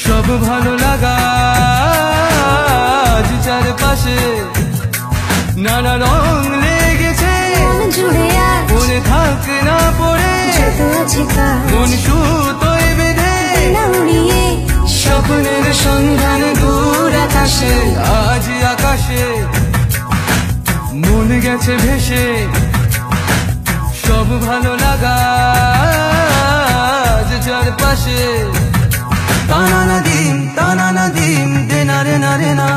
সব ভালো লাগা আজ চারপাশে নানা রং লেগেছে জুড়ে মনে থাক না পড়ে মন সুতোয় বেঁধে উড়িয়ে স্বপ্নের সন্ধান দূর আকাশে আজ আকাশে মন গেছে ভেসে সব ভালো লাগা আজ চারপাশে তানা দিম দেনা রে না রে না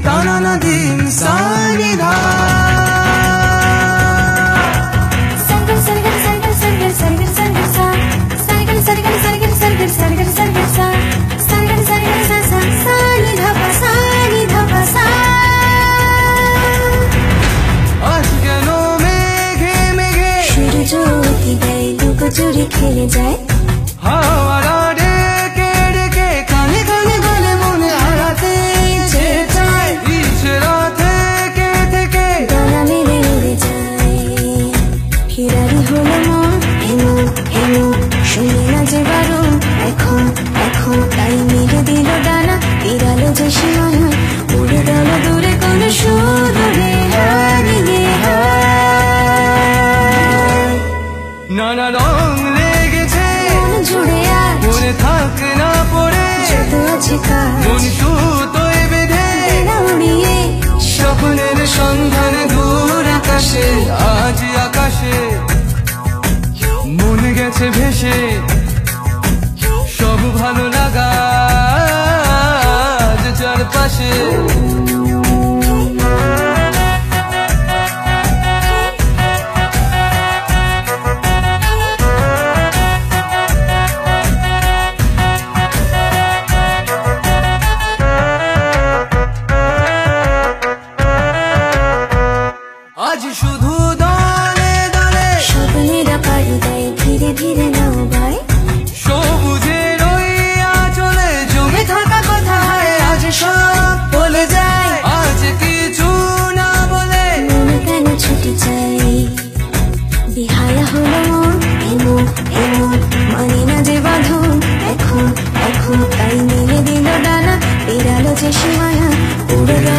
তানা দিম সানি ধা सरगल सरगल सरगल सरगल सरगल सरगल सा सरगल सरगल सरगल सरगल सरगल सरगल सा सरगल सरगल सा सा सानी धपा सा আজ কেন মেঘে মেঘে সূর্য উঠে যায় লুকোচুরি খেলে যায় হাওয়ারা ডেকে ডেকে কানে কানে বলে মনে হারাতে চায় ইচ্ছেরা থেকে থেকে ডানা মেলে উড়ে যায় ফিরারি হলো মন হেমন হেমন শুনি না যে বারণ এখন এখন তাই মেলে দিল ডানা বিড়ালো যে সীমানা উড়ে গেল দূরে কোন সুদূরে হারিয়ে হায় নানা রং লেগেছে জুড়ে মনে থাক না পড়ে যত আছে কাজ মন সুতোয় বেঁধে উড়িয়ে স্বপ্নের সন্ধান দূর আকাশে আজ আকাশে মন গেছে ভেসে সব ভালো লাগা আজ চারপাশে আজ শুধু দলে দলে স্বপ্নেরা পাড়ি দেয় ধীরে ধীরে নাও গায় সবুজের ওই আঁচলে জমে থাকা কথা হয় আজ সব বলে যায় আজ কিছু না বলে মনে কেন ছুটি চাই বিহায়া হলো মন এমন এমন মানে না যে বাঁধন এখন এখন তাই মেলে দিল ডানা বেড়ালো যে সীমানা উড়ে গেল